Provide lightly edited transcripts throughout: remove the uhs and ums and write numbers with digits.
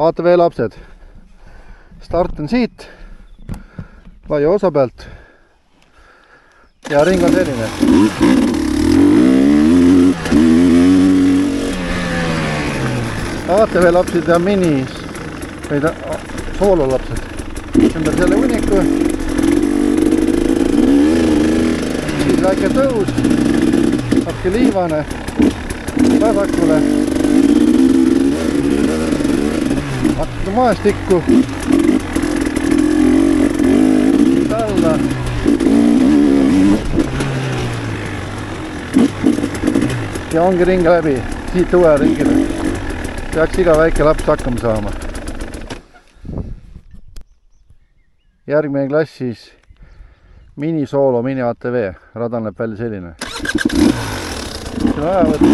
ATV lapsed. Start on siit laia osa pealt ja ring on selline. ATV lapsed ja minis või soololapsed ümber selle hunniku. Siis väike tõus, natuke liivane vasakule, natuke maastikku, siit alla ja ongi ring läbi, siit uue ringile. Peaks iga väike laps hakkama saama. Järgmine klass siis mini soolo, mini ATV. Rada näeb välja selline. See on ajavõtt.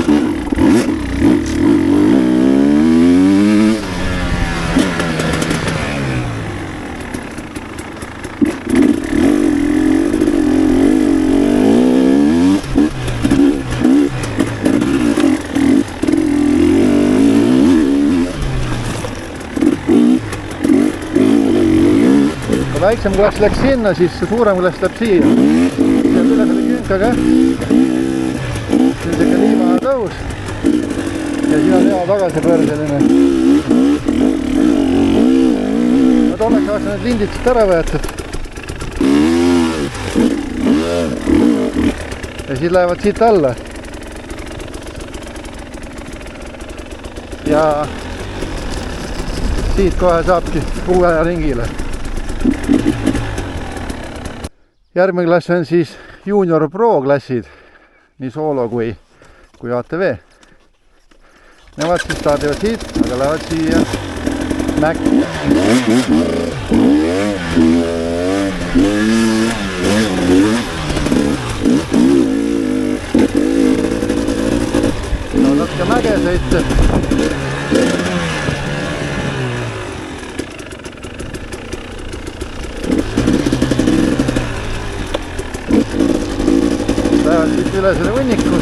Väiksem klass läks sinna, siis suurem klass läheb siia. See on üle selle künkaga. See on selline liivane tõus. Ja siin on hea tagasipöörseline. Ma tolleks ajaks need lindid siit ära võetud. Ja siis lähevad siit alla. Ja siit kohe saabki uue ringile. Järgmine klass on siis Junior Pro klassid, nii soolo kui ATV. Nemad siis stardivad siit, aga lähevad siia Mäkki. No natuke mäge sõita. Lähevad siit üle selle hunniku.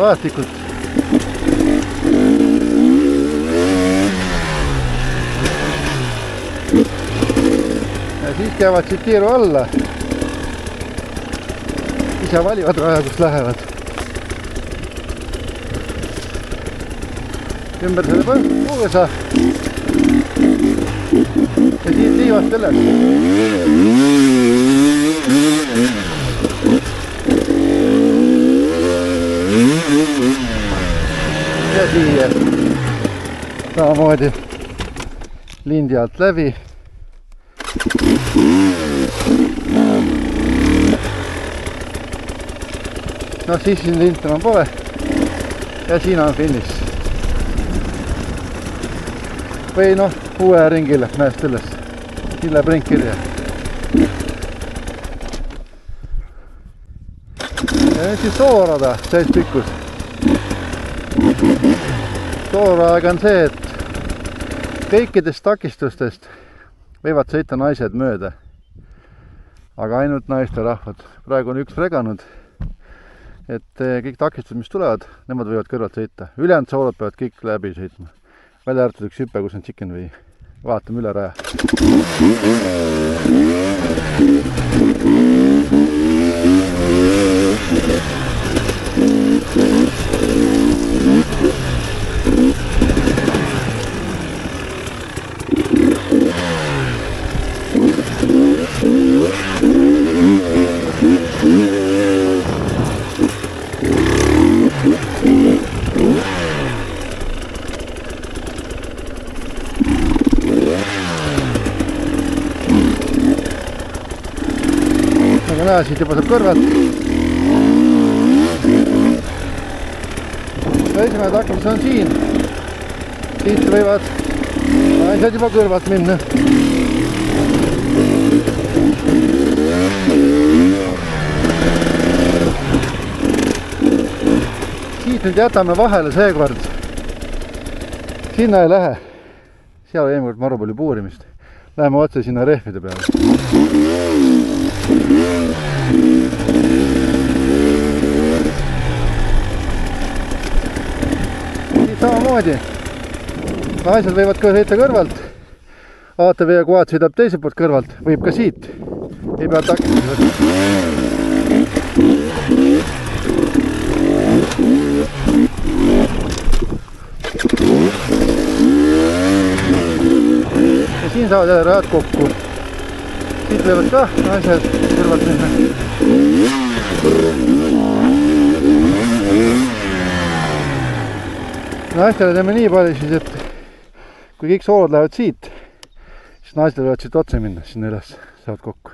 Vastikult. Ja siis käivad siit tiiru alla. Ise valivad raja, kus lähevad. Ümber selle puusa. Ja siit liivast üles. Ja siia samamoodi lindi alt läbi. No siis siin lint enam pole ja siin on finiš. Või noh, uue ringile mäest üles. Siin läheb ring kirja. Ja nüüd siis soorada täispikkus. Sooraeg on see, et kõikidest takistustest võivad sõita naised mööda. Aga ainult naisterahvad. Praegu on üks freganud, et kõik takistused, mis tulevad, nemad võivad kõrvalt sõita. Ülejäänud soolod peavad kõik läbi sõitma. Välja arvatud üks hüpe, kus on chicken või vaatame üle raja. on näha, siit juba saab kõrvalt. Esimene takistus on siin. Siit võivad naised juba kõrvalt minna. Siit nüüd jätame vahele seekord. Sinna ei lähe. Seal eelmine kord marupalli puurimist. Läheme otse sinna rehvide peale. Siit samamoodi. Naised võivad ka sõita kõrvalt. ATV ja quad sõidab teiselt poolt kõrvalt. Võib ka siit. Ei pea takistada. Ja siin saavad jälle rajad kokku. Siit võivad ka naised kõrvalt minna. Naistele teeme nii palju siis, et kui kõik soolod lähevad siit, siis naised võivad siit otse minna, sinna üles, saavad kokku.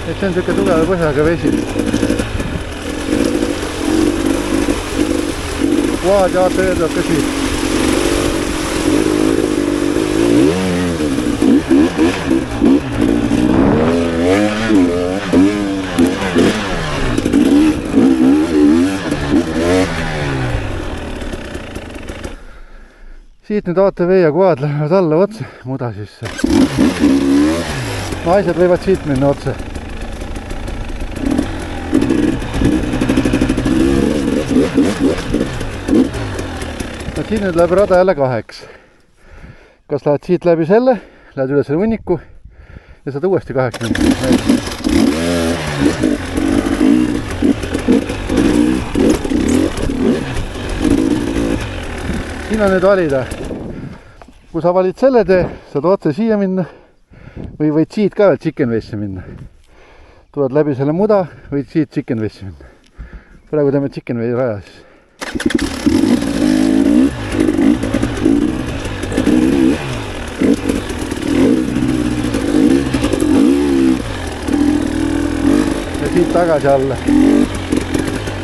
Et see on siuke tugeva põhjaga vesi. Quad ja ATV tuleb ka siit. Siit nüüd ATV ja quad lähevad alla otse muda sisse. Naised võivad siit minna otse. No siin nüüd läheb rada jälle kaheks. Kas lähed siit läbi selle, lähed üle selle hunniku ja saad uuesti kaheks minna. Siin on nüüd valida. Kui sa valid selle tee, saad otse siia minna või võid siit ka veel Chicken Waste'i minna. Tuled läbi selle muda, võid siit Chicken Waste'i minna. Praegu teeme Chicken Waste raja siis. Ja siit tagasi alla.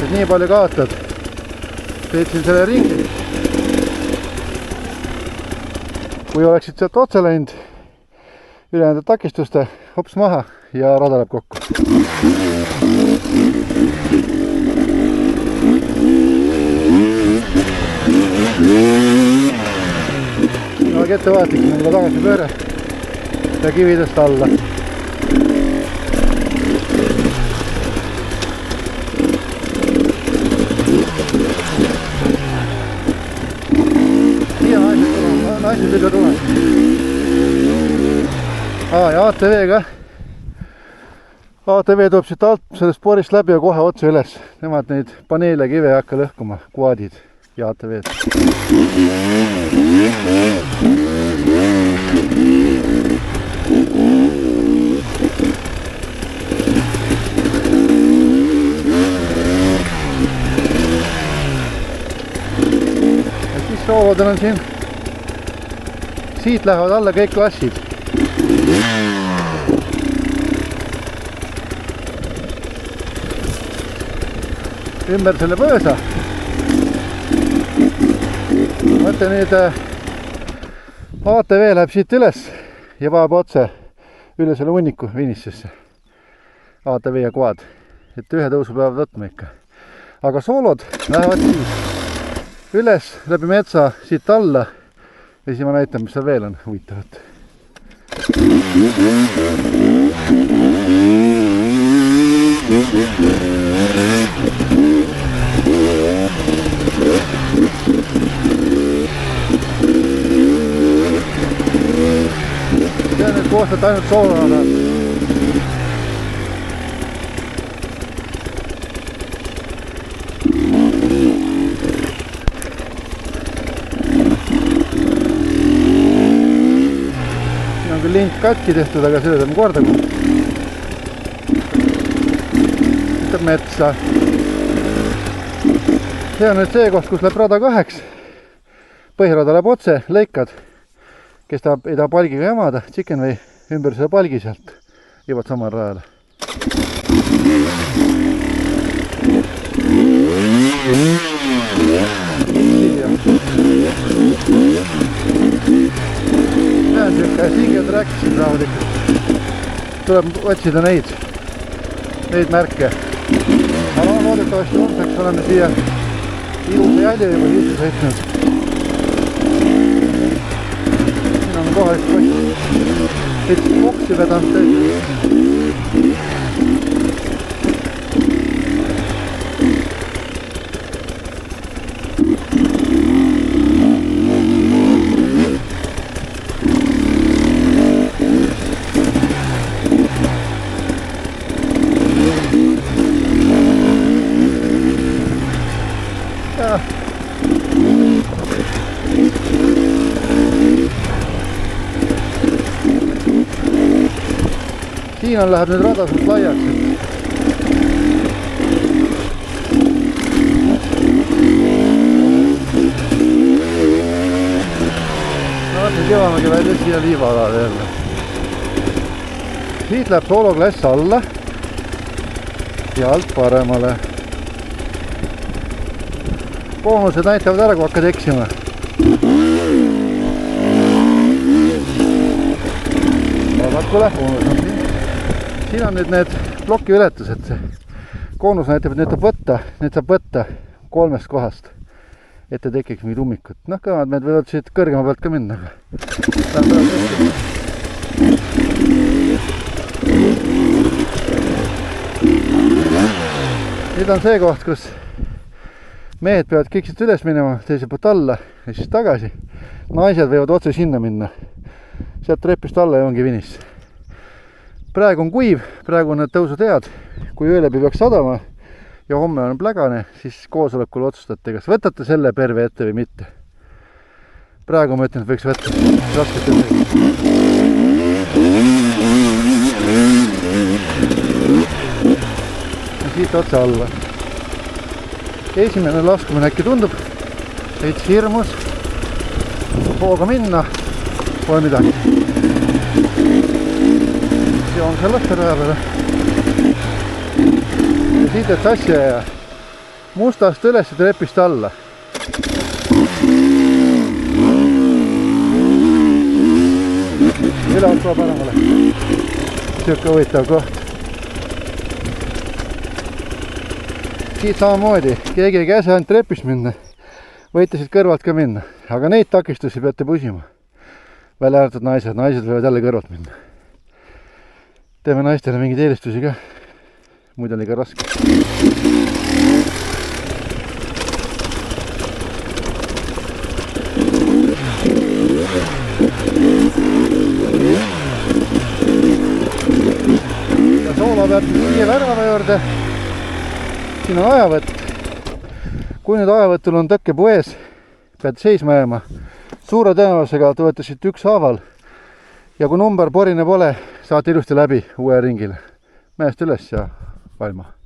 Et nii palju kaotad. Teed siin selle ringi. Kui oleksid sealt otse läinud, ülejäänud takistuste, hops maha ja rada läheb kokku. Aga ettevaatlik, meil juba tagasi pööre ja kividest alla. Siia naised üle tule. Ja ATV ka. ATV tuleb siit alt sellest porist läbi ja kohe otse üles. Nemad neid paneele ja kive ei hakka lõhkuma, quadid ja ATV-d. Ja siis soolodel on siin. Siit lähevad alla kõik klassid. Ümber selle põõsa. Mõtle nüüd ATV läheb siit üles ja vajab otse üle selle hunniku Vinissesse. ATV ja quad. Et ühe tõusu peavad võtma ikka. Aga soolod lähevad siis üles läbi metsa siit alla. Ja siis ma näitan, mis seal veel on huvitavat. See on nüüd koostat ainult soolana. Lint katki tehtud, aga selle teeme korda. Ütleb metsa. See on nüüd see koht, kus läheb rada kaheks. Põhirada läheb otse, lõikad. Kes tahab, ei taha palgiga jamada, Chicken Way ümber selle palgi sealt, jõuad samale rajale. Näen siuke singed rääkisid rahulikult. Tuleb otsida neid märke. Aga loodetavasti homseks oleme siia ilusa jälje juba sisse sõitnud. Siin on kohalik post. Veits boksi vedanud tõesti. Siin on läheb nüüd rada suht laiaks. No nüüd jõvamegi välja siia liivalale jälle. Siit läheb sooloklass alla ja alt paremale. Boonused näitavad ära, kui hakkad eksima. Vasakule, boonus on siin. Siin on nüüd need ploki ületused. Koonus näitab, et need saab võtta 3 kohast, et ei tekiks mingit ummikut. Noh, kõvad mehed võivad siit kõrgema pealt ka minna. Nüüd on see koht, kus mehed peavad kõik siit üles minema, teise poolt alla ja siis tagasi. Naised võivad otse sinna minna. Sealt trepist alla ja ongi finiš. Praegu on kuiv, praegu on need tõusud head. Kui ööläbi peaks sadama ja homme on plägane, siis koosolekul otsustate, kas võtate selle perve ette või mitte. Praegu ma ütlen, et võiks võtta. Raskelt ette. Ja siit otsa alla. Esimene laskumine äkki tundub veits hirmus. Hooga minna, pole midagi. On sellest raja peale. Ja siit et asja ja mustast üles ja trepist alla. Üle alt tuleb paremale. Siuke huvitav koht. Siit samamoodi. Keegi ei käse ainult trepist minna. Võite siit kõrvalt ka minna. Aga neid takistusi peate pusima. Välja arvatud naised. Naised võivad jälle kõrvalt minna. Teeme naistele mingeid eelistusi ka. Muidu on liiga raske. Ja soola peab siia värvava juurde. Siin on ajavõtt. Kui nüüd ajavõtul on tõkkepuu ees, pead seisma jääma. Suure tõenäosusega tulete siit ükshaaval. Ja kui number porine pole, saate ilusti läbi uue ringile. Mehest üles ja valma.